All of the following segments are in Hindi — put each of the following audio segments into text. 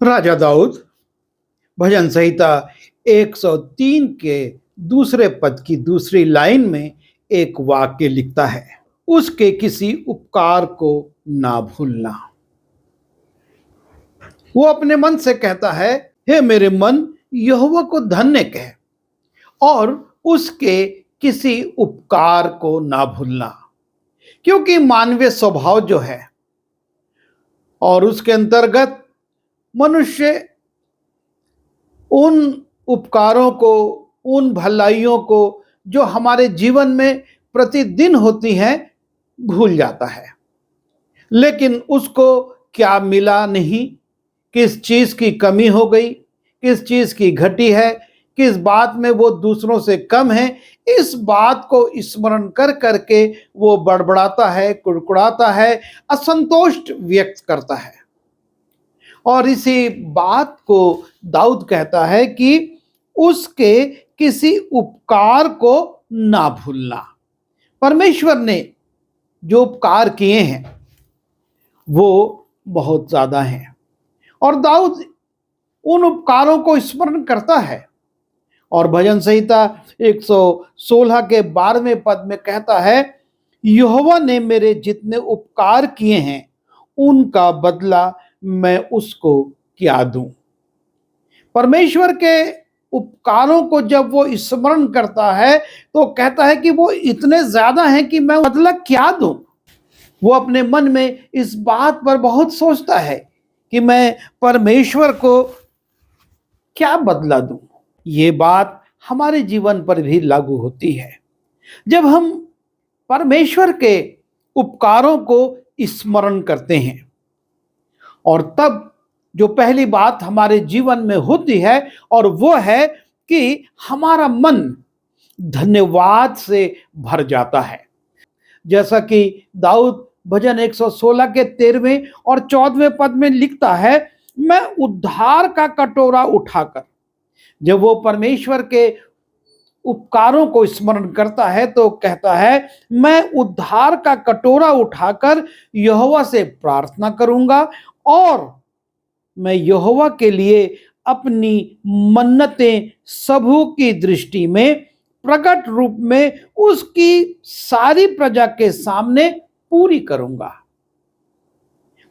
राजा दाऊद भजन संहिता 103 के दूसरे पद की दूसरी लाइन में एक वाक्य लिखता है, उसके किसी उपकार को ना भूलना। वो अपने मन से कहता है, हे मेरे मन, यहोवा को धन्य कह और उसके किसी उपकार को ना भूलना। क्योंकि मानवीय स्वभाव जो है और उसके अंतर्गत मनुष्य उन उपकारों को, उन भलाइयों को जो हमारे जीवन में प्रतिदिन होती हैं, भूल जाता है। लेकिन उसको क्या मिला नहीं, किस चीज की कमी हो गई, किस चीज की घटी है, किस बात में वो दूसरों से कम है, इस बात को स्मरण कर करके वो बड़बड़ाता है, कुड़कुड़ाता है, असंतोष व्यक्त करता है। और इसी बात को दाऊद कहता है कि उसके किसी उपकार को ना भूलना। परमेश्वर ने जो उपकार किए हैं वो बहुत ज्यादा हैं और दाऊद उन उपकारों को स्मरण करता है। और भजन संहिता 116 के 12वें पद में कहता है, यहोवा ने मेरे जितने उपकार किए हैं उनका बदला मैं उसको क्या दूं। परमेश्वर के उपकारों को जब वो स्मरण करता है तो कहता है कि वो इतने ज्यादा हैं कि मैं बदला क्या दूं। वो अपने मन में इस बात पर बहुत सोचता है कि मैं परमेश्वर को क्या बदला दूं। ये बात हमारे जीवन पर भी लागू होती है। जब हम परमेश्वर के उपकारों को स्मरण करते हैं और तब जो पहली बात हमारे जीवन में होती है और वो है कि हमारा मन धन्यवाद से भर जाता है। जैसा कि दाऊद भजन 116 के 13वें और 14वें पद में लिखता है, मैं उद्धार का कटोरा उठाकर। जब वो परमेश्वर के उपकारों को स्मरण करता है तो कहता है, मैं उद्धार का कटोरा उठाकर यहोवा से प्रार्थना करूंगा और मैं यहोवा के लिए अपनी मन्नतें सबू की दृष्टि में प्रकट रूप में उसकी सारी प्रजा के सामने पूरी करूंगा।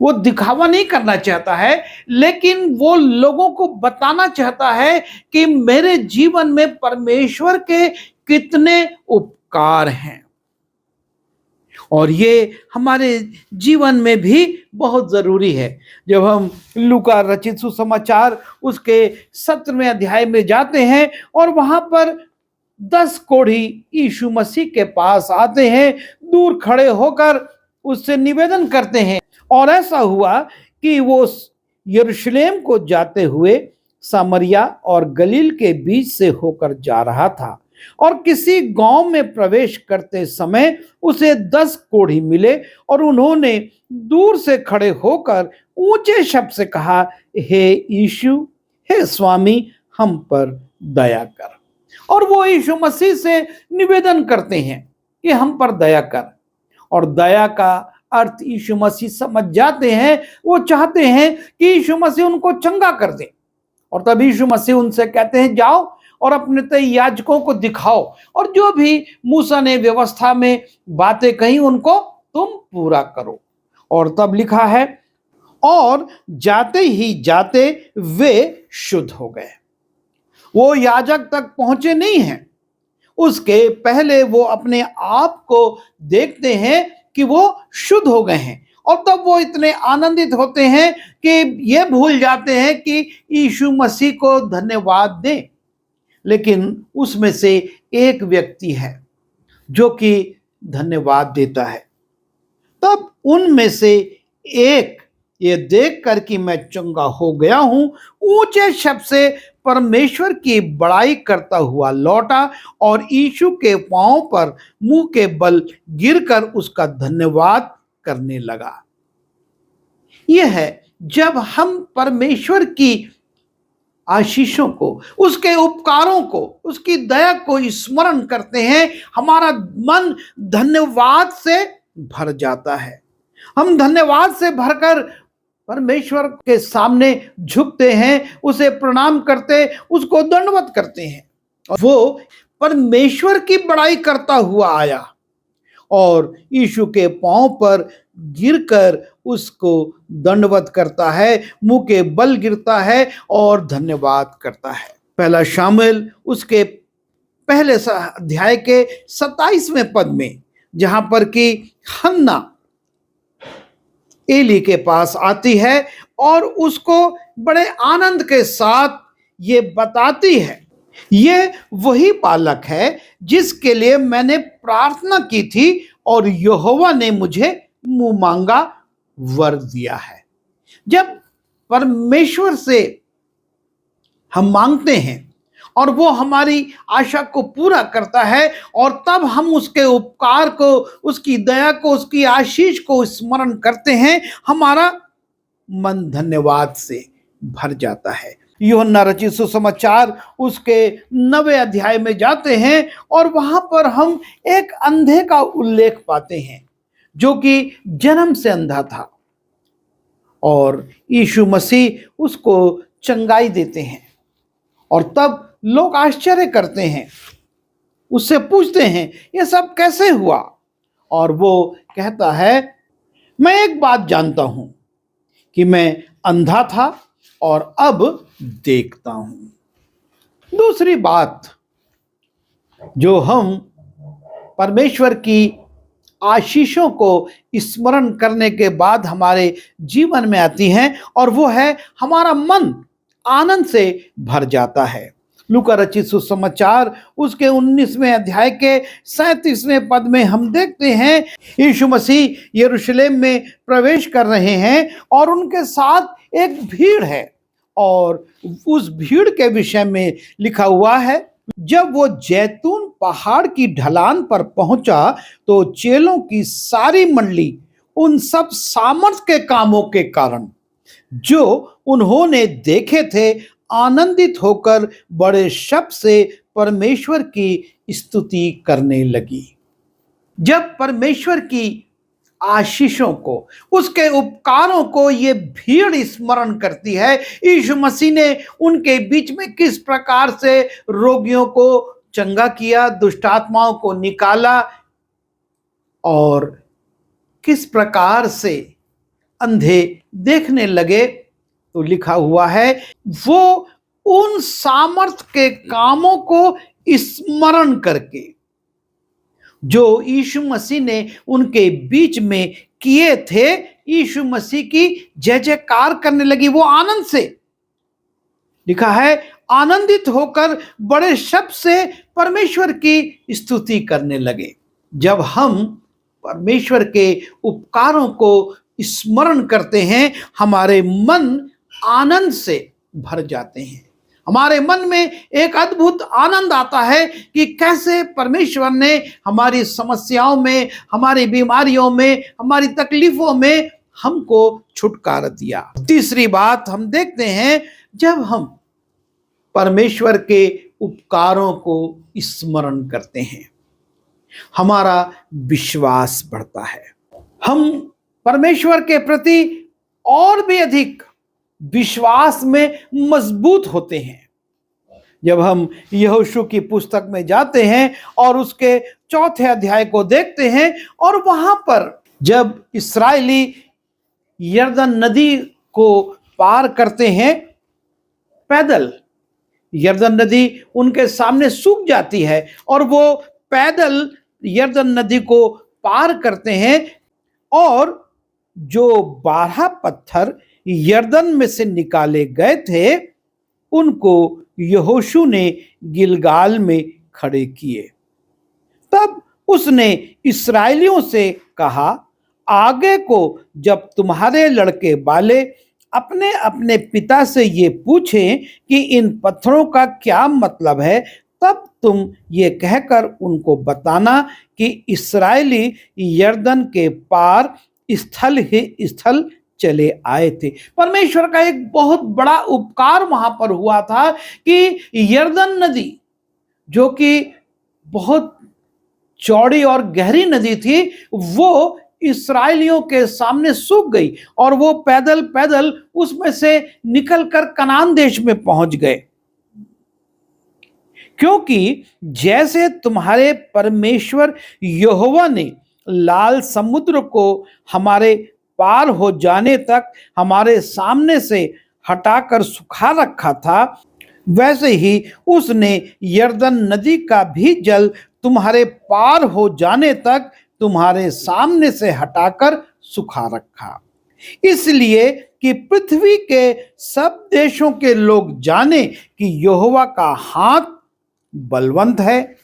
वो दिखावा नहीं करना चाहता है, लेकिन वो लोगों को बताना चाहता है कि मेरे जीवन में परमेश्वर के कितने उपकार हैं। और ये हमारे जीवन में भी बहुत जरूरी है। जब हम लूका रचित सुसमाचार उसके 17वें अध्याय में जाते हैं और वहां पर 10 कोढ़ी यीशु मसीह के पास आते हैं, दूर खड़े होकर उससे निवेदन करते हैं। और ऐसा हुआ कि वो यरूशलेम को जाते हुए सामरिया और गलील के बीच से होकर जा रहा था और किसी गांव में प्रवेश करते समय उसे 10 कोढ़ी मिले और उन्होंने दूर से खड़े होकर ऊंचे शब्द से कहा, हे यीशु, हे स्वामी, हम पर दया कर। और वो यीशु मसीह से निवेदन करते हैं कि हम पर दया कर। और दया का अर्थ यीशु मसीह समझ जाते हैं। वो चाहते हैं कि यीशु मसीह उनको चंगा कर दे। और तब यीशु मसीह उनसे कहते हैं, जाओ और अपने याजकों को दिखाओ और जो भी मूसा ने व्यवस्था में बातें कही उनको तुम पूरा करो। और तब लिखा है, और जाते ही जाते वे शुद्ध हो गए। वो याजक तक पहुंचे नहीं हैं, उसके पहले वो अपने आप को देखते हैं कि वो शुद्ध हो गए हैं और तब वो इतने आनंदित होते हैं कि ये भूल जाते हैं कि यीशु मसीह को धन्यवाद दें। लेकिन उसमें से एक व्यक्ति है जो कि धन्यवाद देता है। तब उनमें से एक ये देख कर कि मैं चंगा हो गया हूं, ऊंचे शब्द से परमेश्वर की बड़ाई करता हुआ लौटा और यीशु के पांव पर मुंह के बल गिरकर उसका धन्यवाद करने लगा। यह है जब हम परमेश्वर की आशीषों को, उसके उपकारों को, उसकी दया को स्मरण करते हैं, हमारा मन धन्यवाद से भर जाता है। हम धन्यवाद से भरकर परमेश्वर के सामने झुकते हैं, उसे प्रणाम करते, उसको दंडवत करते हैं। और वो परमेश्वर की बड़ाई करता हुआ आया और यीशु के पांव पर गिरकर उसको दंडवत करता है, मुंह के बल गिरता है और धन्यवाद करता है। पहला शामुएल उसके पहले अध्याय के 27वें पद में, जहां पर कि हन्ना एली के पास आती है और उसको बड़े आनंद के साथ ये बताती है, ये वही बालक है जिसके लिए मैंने प्रार्थना की थी और यहोवा ने मुझे मुंह मांगा वर दिया है। जब परमेश्वर से हम मांगते हैं और वो हमारी आशा को पूरा करता है और तब हम उसके उपकार को, उसकी दया को, उसकी आशीष को स्मरण करते हैं, हमारा मन धन्यवाद से भर जाता है। यूहन्ना रचित सुसमाचार उसके 9वें अध्याय में जाते हैं और वहां पर हम एक अंधे का उल्लेख पाते हैं जो कि जन्म से अंधा था और यीशु मसीह उसको चंगाई देते हैं। और तब लोग आश्चर्य करते हैं, उससे पूछते हैं ये सब कैसे हुआ, और वो कहता है मैं एक बात जानता हूं कि मैं अंधा था और अब देखता हूं। दूसरी बात जो हम परमेश्वर की आशीषों को स्मरण करने के बाद हमारे जीवन में आती हैं और वो है हमारा मन आनंद से भर जाता है। लूका रचित सुसमाचार उसके 19वें अध्याय के 37वें पद में हम देखते हैं यीशु मसीह यरूशलेम में प्रवेश कर रहे हैं और उनके साथ एक भीड़ है और उस भीड़ के विषय में लिखा हुआ है, जब वो जैतून पहाड़ की ढलान पर पहुंचा तो चेलों की सारी मंडली उन सब सामर्थ के कामों के कारण जो उन्होंने देखे थे आनंदित होकर बड़े शब्द से परमेश्वर की स्तुति करने लगी। जब परमेश्वर की आशीषों को, उसके उपकारों को ये भीड़ स्मरण करती है, यीशु मसीह ने उनके बीच में किस प्रकार से रोगियों को चंगा किया, दुष्टात्माओं को निकाला और किस प्रकार से अंधे देखने लगे, तो लिखा हुआ है वो उन सामर्थ के कामों को स्मरण करके जो यीशु मसीह ने उनके बीच में किए थे, यीशु मसीह की जय जयकार करने लगी। वो आनंद से, लिखा है आनंदित होकर बड़े शब्द से परमेश्वर की स्तुति करने लगे। जब हम परमेश्वर के उपकारों को स्मरण करते हैं, हमारे मन आनंद से भर जाते हैं। हमारे मन में एक अद्भुत आनंद आता है कि कैसे परमेश्वर ने हमारी समस्याओं में, हमारी बीमारियों में, हमारी तकलीफों में हमको छुटकारा दिया। तीसरी बात हम देखते हैं, जब हम परमेश्वर के उपकारों को स्मरण करते हैं, हमारा विश्वास बढ़ता है। हम परमेश्वर के प्रति और भी अधिक विश्वास में मजबूत होते हैं। जब हम यहोशू की पुस्तक में जाते हैं और उसके 4थे अध्याय को देखते हैं और वहां पर जब इस्राएली यरदन नदी को पार करते हैं पैदल, यरदन नदी उनके सामने सूख जाती है और वो पैदल यरदन नदी को पार करते हैं और जो 12 पत्थर यरदन में से निकाले गए थे उनको यहोशू ने गिलगाल में खड़े किए। तब उसने इस्राएलियों से कहा, आगे को जब तुम्हारे लड़के बाले अपने अपने पिता से ये पूछें कि इन पत्थरों का क्या मतलब है, तब तुम ये कहकर उनको बताना कि इस्राएली यरदन के पार स्थल ही स्थल चले आए थे। परमेश्वर का एक बहुत बड़ा उपकार वहां पर हुआ था कि यरदन नदी, जो कि बहुत चौड़ी और गहरी नदी थी, वो इस्राएलियों के सामने सूख गई और वो पैदल पैदल उसमें से निकलकर कनान देश में पहुंच गए। क्योंकि जैसे तुम्हारे परमेश्वर यहोवा ने लाल समुद्र को हमारे पार हो जाने तक हमारे सामने से हटाकर सुखा रखा था, वैसे ही उसने यरदन नदी का भी जल तुम्हारे पार हो जाने तक तुम्हारे सामने से हटाकर सुखा रखा, इसलिए कि पृथ्वी के सब देशों के लोग जाने कि यहोवा का हाथ बलवंत है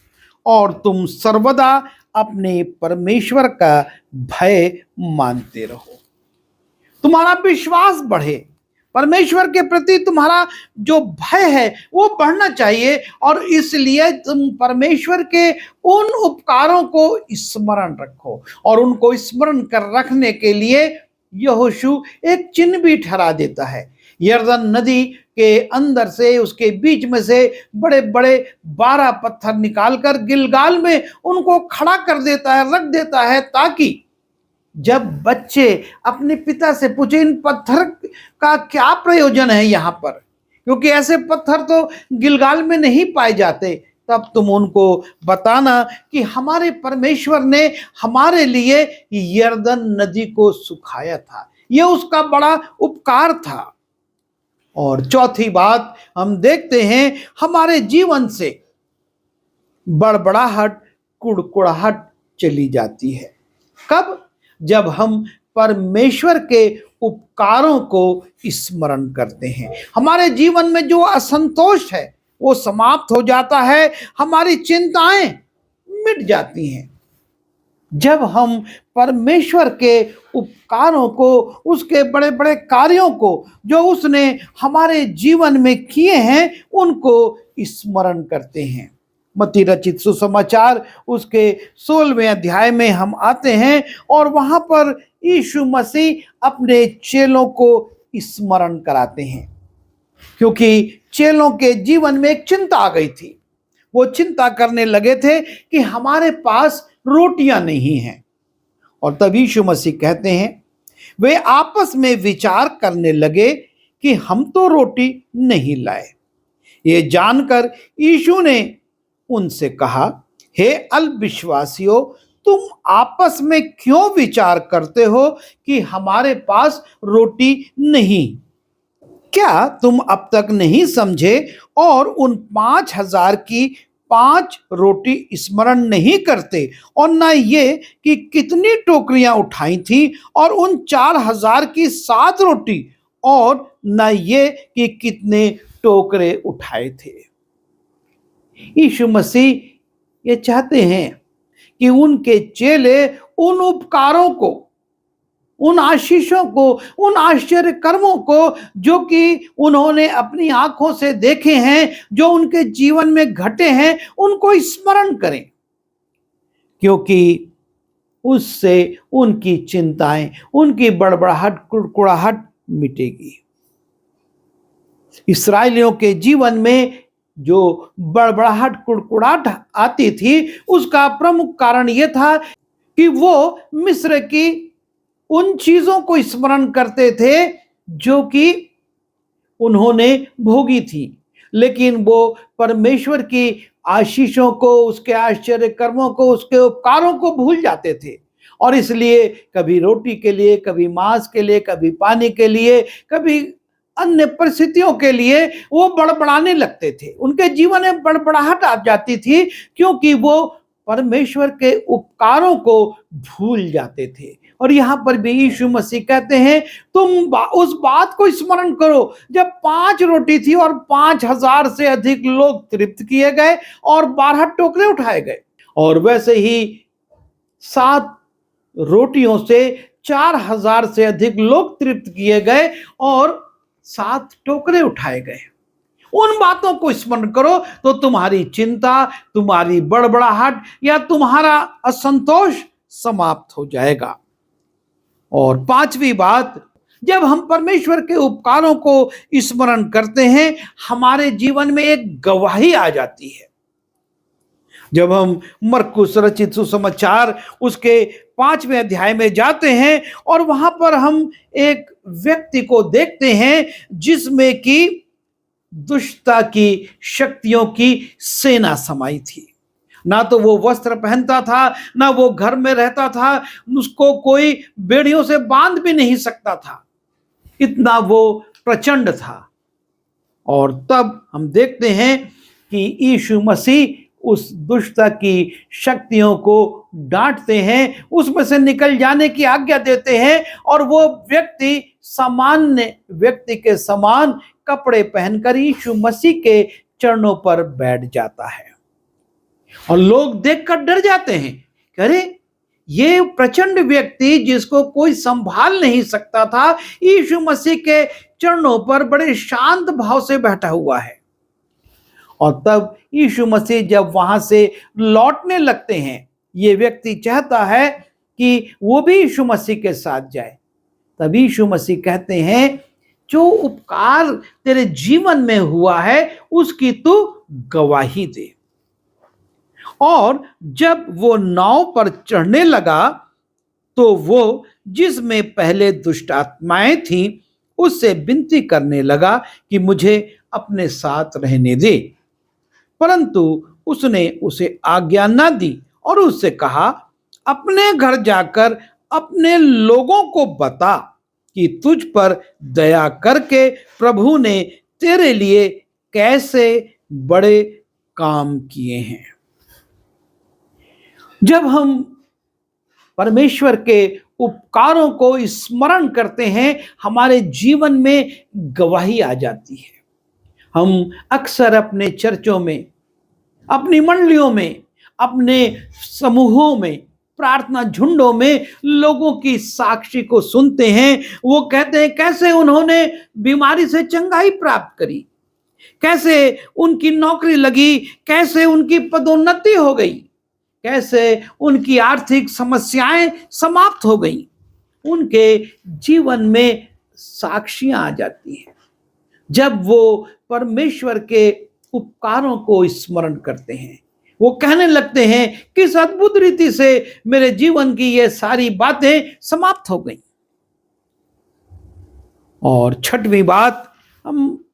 और तुम सर्वदा अपने परमेश्वर का भय मानते रहो। तुम्हारा विश्वास बढ़े, परमेश्वर के प्रति तुम्हारा जो भय है वो बढ़ना चाहिए, और इसलिए तुम परमेश्वर के उन उपकारों को स्मरण रखो। और उनको स्मरण कर रखने के लिए यहोशू एक चिन्ह भी ठहरा देता है। यरदन नदी के अंदर से, उसके बीच में से बड़े बड़े 12 पत्थर निकालकर गिलगाल में उनको खड़ा कर देता है, रख देता है, ताकि जब बच्चे अपने पिता से पूछे इन पत्थर का क्या प्रयोजन है यहाँ पर, क्योंकि ऐसे पत्थर तो गिलगाल में नहीं पाए जाते, तब तुम उनको बताना कि हमारे परमेश्वर ने हमारे लिए यरदन नदी को सुखाया था, यह उसका बड़ा उपकार था। और चौथी बात हम देखते हैं, हमारे जीवन से बड़बड़ाहट, कुड़कुड़ाहट चली जाती है। कब? जब हम परमेश्वर के उपकारों को स्मरण करते हैं। हमारे जीवन में जो असंतोष है वो समाप्त हो जाता है, हमारी चिंताएं मिट जाती हैं। जब हम परमेश्वर के उपकारों को, उसके बड़े बड़े कार्यों को जो उसने हमारे जीवन में किए हैं, उनको स्मरण करते हैं। मत्ती रचित सुसमाचार उसके 16वें अध्याय में हम आते हैं और वहां पर यीशु मसीह अपने चेलों को स्मरण कराते हैं, क्योंकि चेलों के जीवन में एक चिंता आ गई थी। वो चिंता करने लगे थे कि हमारे पास रोटियां नहीं हैं। और तब यीशु मसीह कहते हैं, वे आपस में विचार करने लगे कि हम तो रोटी नहीं लाए। ये जानकर यीशु ने उनसे कहा, हे अल्पविश्वासियों, तुम आपस में क्यों विचार करते हो कि हमारे पास रोटी नहीं? क्या तुम अब तक नहीं समझे और उन 5,000 की 5 रोटी स्मरण नहीं करते, और न ये कि कितनी टोकरियां उठाई थी, और उन 4,000 की 7 रोटी, और न ये कि कितने टोकरे उठाए थे। यीशु मसीह ये चाहते हैं कि उनके चेले उन उपकारों को, उन आशीषों को, उन आश्चर्य कर्मों को जो कि उन्होंने अपनी आंखों से देखे हैं, जो उनके जीवन में घटे हैं, उनको स्मरण करें, क्योंकि उससे उनकी चिंताएं, उनकी बड़बड़ाहट, कुड़कुड़ाहट मिटेगी। इस्राएलियों के जीवन में जो बड़बड़ाहट, कुड़कुड़ाहट आती थी, उसका प्रमुख कारण यह था कि वो मिस्र की उन चीजों को स्मरण करते थे जो कि उन्होंने भोगी थी, लेकिन वो परमेश्वर की आशीषों को, उसके आश्चर्य कर्मों को, उसके उपकारों को भूल जाते थे। और इसलिए कभी रोटी के लिए, कभी मांस के लिए, कभी पानी के लिए, कभी अन्य परिस्थितियों के लिए वो बड़बड़ाने लगते थे। उनके जीवन में बड़बड़ाहट आ जाती थी, क्योंकि वो परमेश्वर के उपकारों को भूल जाते थे। और यहाँ पर भी यीशु मसीह कहते हैं, तुम उस बात को स्मरण करो जब 5 रोटी थी और 5,000 से अधिक लोग तृप्त किए गए और 12 टोकरे उठाए गए, और वैसे ही 7 रोटियों से 4,000 से अधिक लोग तृप्त किए गए और 7 टोकरे उठाए गए। उन बातों को स्मरण करो तो तुम्हारी चिंता, तुम्हारी बड़बड़ाहट या तुम्हारा असंतोष समाप्त हो जाएगा। और 5वीं बात, जब हम परमेश्वर के उपकारों को स्मरण करते हैं, हमारे जीवन में एक गवाही आ जाती है। जब हम मरकुस रचित सुसमाचार उसके 5वें अध्याय में जाते हैं और वहां पर हम एक व्यक्ति को देखते हैं जिसमें कि दुष्टता की शक्तियों की सेना समाई थी। ना तो वो वस्त्र पहनता था, ना वो घर में रहता था, उसको कोई बेड़ियों से बांध भी नहीं सकता था, इतना वो प्रचंड था। और तब हम देखते हैं कि यीशु मसीह उस दुष्टता की शक्तियों को डांटते हैं, उसमें से निकल जाने की आज्ञा देते हैं और वो व्यक्ति सामान्य व्यक्ति के समान कपड़े पहनकर यीशु मसीह के चरणों पर बैठ जाता है। और लोग देखकर डर जाते हैं, अरे ये प्रचंड व्यक्ति जिसको कोई संभाल नहीं सकता था, यीशु मसीह के चरणों पर बड़े शांत भाव से बैठा हुआ है। और तब यीशु मसीह जब वहां से लौटने लगते हैं, ये व्यक्ति चाहता है कि वो भी यीशु मसीह के साथ जाए। तब यीशु मसीह कहते हैं, जो उपकार तेरे जीवन में हुआ है उसकी तू गवाही दे। और जब वो नाव पर चढ़ने लगा तो वो जिसमें पहले दुष्ट आत्माएं थीं उससे विनती करने लगा कि मुझे अपने साथ रहने दे, परंतु उसने उसे आज्ञा न दी और उससे कहा, अपने घर जाकर अपने लोगों को बता कि तुझ पर दया करके प्रभु ने तेरे लिए कैसे बड़े काम किए हैं। जब हम परमेश्वर के उपकारों को स्मरण करते हैं, हमारे जीवन में गवाही आ जाती है। हम अक्सर अपने चर्चों में, अपनी मंडलियों में, अपने समूहों में, प्रार्थना झुंडों में लोगों की साक्षी को सुनते हैं। वो कहते हैं कैसे उन्होंने बीमारी से चंगाई प्राप्त करी, कैसे उनकी नौकरी लगी, कैसे उनकी पदोन्नति हो गई, कैसे उनकी आर्थिक समस्याएं समाप्त हो गई। उनके जीवन में साक्षियां आ जाती हैं जब वो परमेश्वर के उपकारों को स्मरण करते हैं। वो कहने लगते हैं किस अद्भुत रीति से मेरे जीवन की ये सारी बातें समाप्त हो गई। और छठवीं बात, हम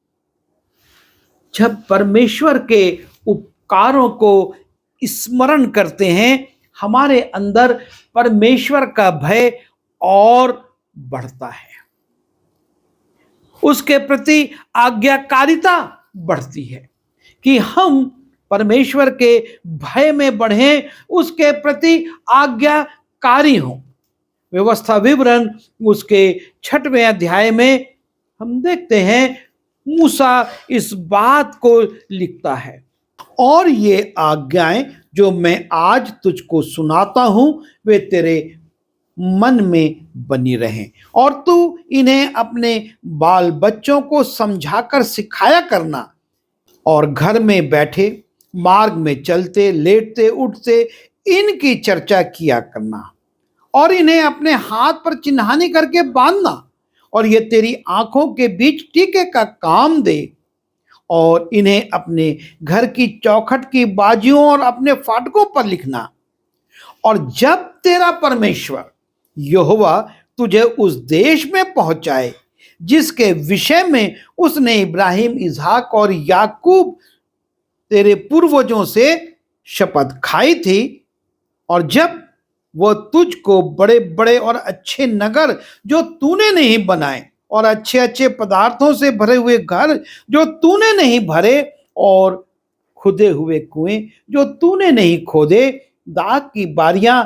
जब परमेश्वर के उपकारों को स्मरण करते हैं, हमारे अंदर परमेश्वर का भय और बढ़ता है, उसके प्रति आज्ञाकारिता बढ़ती है कि हम परमेश्वर के भय में बढ़ें, उसके प्रति आज्ञाकारी हों। व्यवस्था विवरण उसके 6वें अध्याय में हम देखते हैं मूसा इस बात को लिखता है, और ये आज्ञाएं जो मैं आज तुझको सुनाता हूं वे तेरे मन में बनी रहें और तू इन्हें अपने बाल बच्चों को समझाकर सिखाया करना, और घर में बैठे, मार्ग में चलते, लेटते उठते इनकी चर्चा किया करना, और इन्हें अपने हाथ पर चिन्हानी करके बांधना, और ये तेरी आंखों के बीच टीके का काम दे, और इन्हें अपने घर की चौखट की बाजियों और अपने फाटकों पर लिखना। और जब तेरा परमेश्वर यहोवा तुझे उस देश में पहुंचाए जिसके विषय में उसने इब्राहिम, इसहाक और याकूब तेरे पूर्वजों से शपथ खाई थी, और जब वह तुझको बड़े बड़े और अच्छे नगर जो तूने नहीं बनाए, और अच्छे अच्छे पदार्थों से भरे हुए घर जो तूने नहीं भरे, और खुदे हुए कुएं जो तूने नहीं खोदे, दाख की बारियां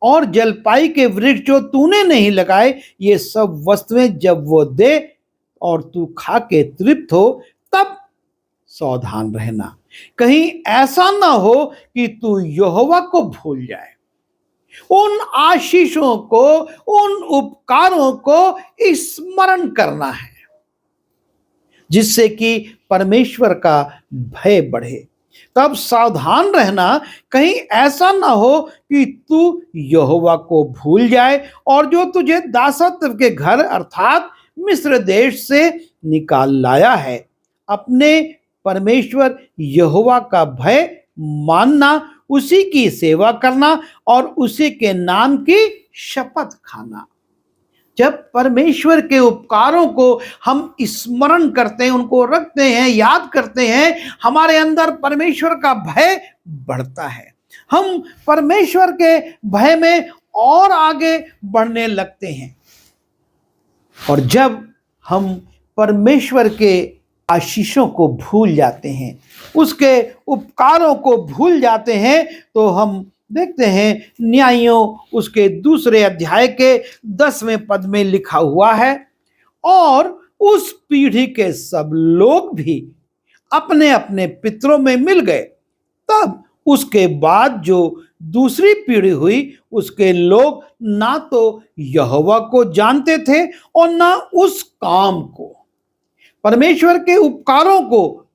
और जलपाई के वृक्ष जो तूने नहीं लगाए, ये सब वस्तुएं जब वो दे और तू खा के तृप्त हो, तब सावधान रहना, कहीं ऐसा ना हो कि तू यहोवा को भूल जाए। उन आशीषों को, उन उपकारों को स्मरण करना है जिससे कि परमेश्वर का भय बढ़े। तब सावधान रहना, कहीं ऐसा ना हो कि तू यहोवा को भूल जाए, और जो तुझे दासत्व के घर अर्थात मिस्र देश से निकाल लाया है, अपने परमेश्वर यहोवा का भय मानना, उसी की सेवा करना और उसी के नाम की शपथ खाना। जब परमेश्वर के उपकारों को हम स्मरण करते हैं, उनको रखते हैं, याद करते हैं, हमारे अंदर परमेश्वर का भय बढ़ता है। हम परमेश्वर के भय में और आगे बढ़ने लगते हैं। और जब हम परमेश्वर के आशीषों को भूल जाते हैं, उसके उपकारों को भूल जाते हैं, तो हम देखते हैं न्यायों उसके 2 अध्याय के 10वें पद में लिखा हुआ है, और उस पीढ़ी के सब लोग भी अपने अपने पितरों में मिल गए। तब उसके बाद जो दूसरी पीढ़ी हुई, उसके लोग ना तो यहोवा को जानते थे और ना उस काम को, परमेश्वर के उपकारों को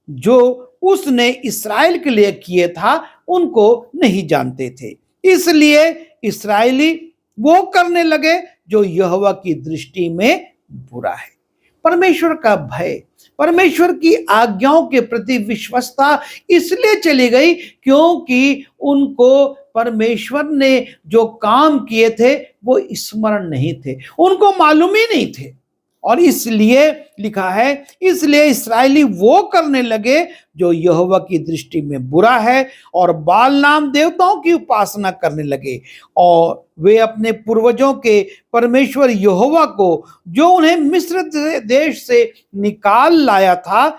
जो उसने इस्राएल के लिए किए था, उनको नहीं जानते थे। इसलिए इस्राएली वो करने लगे जो यहोवा की दृष्टि में बुरा है। परमेश्वर का भय, परमेश्वर की आज्ञाओं के प्रति विश्वस्तता इसलिए चली गई क्योंकि उनको परमेश्वर ने जो काम किए थे वो स्मरण नहीं थे, उनको मालूम ही नहीं थे। और इसलिए लिखा है, इसलिए इस्राएली वो करने लगे जो यहोवा की दृष्टि में बुरा है, और बाल नाम देवताओं की उपासना करने लगे। और वे अपने पूर्वजों के परमेश्वर यहोवा को, जो उन्हें मिस्र देश से निकाल लाया था,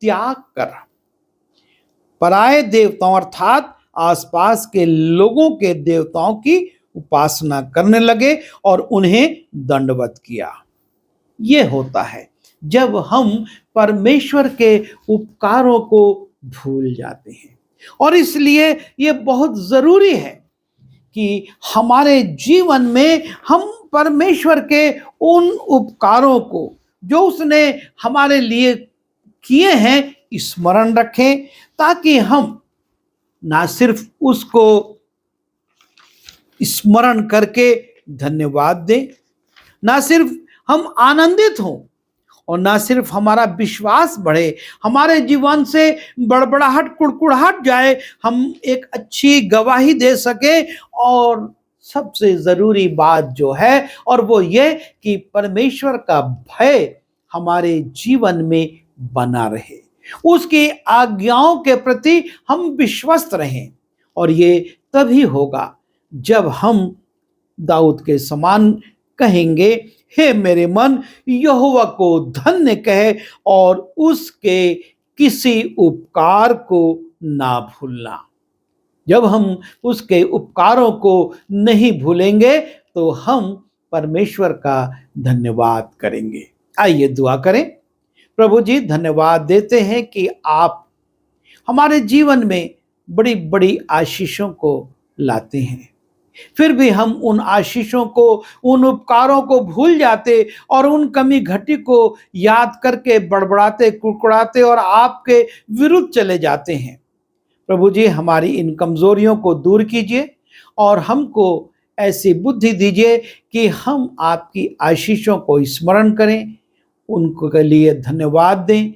त्याग कर पराये देवताओं अर्थात आसपास के लोगों के देवताओं की उपासना करने लगे और उन्हें दंडवत किया। ये होता है जब हम परमेश्वर के उपकारों को भूल जाते हैं। और इसलिए ये बहुत जरूरी है कि हमारे जीवन में हम परमेश्वर के उन उपकारों को जो उसने हमारे लिए किए हैं स्मरण रखें, ताकि हम ना सिर्फ उसको स्मरण करके धन्यवाद दें, ना सिर्फ हम आनंदित हों, और ना सिर्फ हमारा विश्वास बढ़े, हमारे जीवन से बड़बड़ाहट कुड़कुड़ाहट जाए, हम एक अच्छी गवाही दे सके। और सबसे जरूरी बात जो है, और वो ये कि परमेश्वर का भय हमारे जीवन में बना रहे, उसकी आज्ञाओं के प्रति हम विश्वस्त रहें। और ये तभी होगा जब हम दाऊद के समान कहेंगे, हे मेरे मन यहोवा को धन्य कहे और उसके किसी उपकार को ना भूलना। जब हम उसके उपकारों को नहीं भूलेंगे तो हम परमेश्वर का धन्यवाद करेंगे। आइए दुआ करें। प्रभु जी, धन्यवाद देते हैं कि आप हमारे जीवन में बड़ी बड़ी आशीषों को लाते हैं, फिर भी हम उन आशीषों को, उन उपकारों को भूल जाते और उन कमी घटी को याद करके बड़बड़ाते, कुड़कुड़ाते और आपके विरुद्ध चले जाते हैं। प्रभु जी, हमारी इन कमजोरियों को दूर कीजिए और हमको ऐसी बुद्धि दीजिए कि हम आपकी आशीषों को स्मरण करें, उनको के लिए धन्यवाद दें,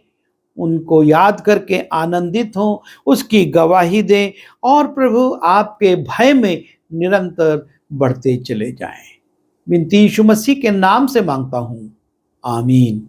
उनको याद करके आनंदित हों, उसकी गवाही दें और प्रभु आपके भय में निरंतर बढ़ते चले जाएं। विनती यीशु मसीह के नाम से मांगता हूं, आमीन।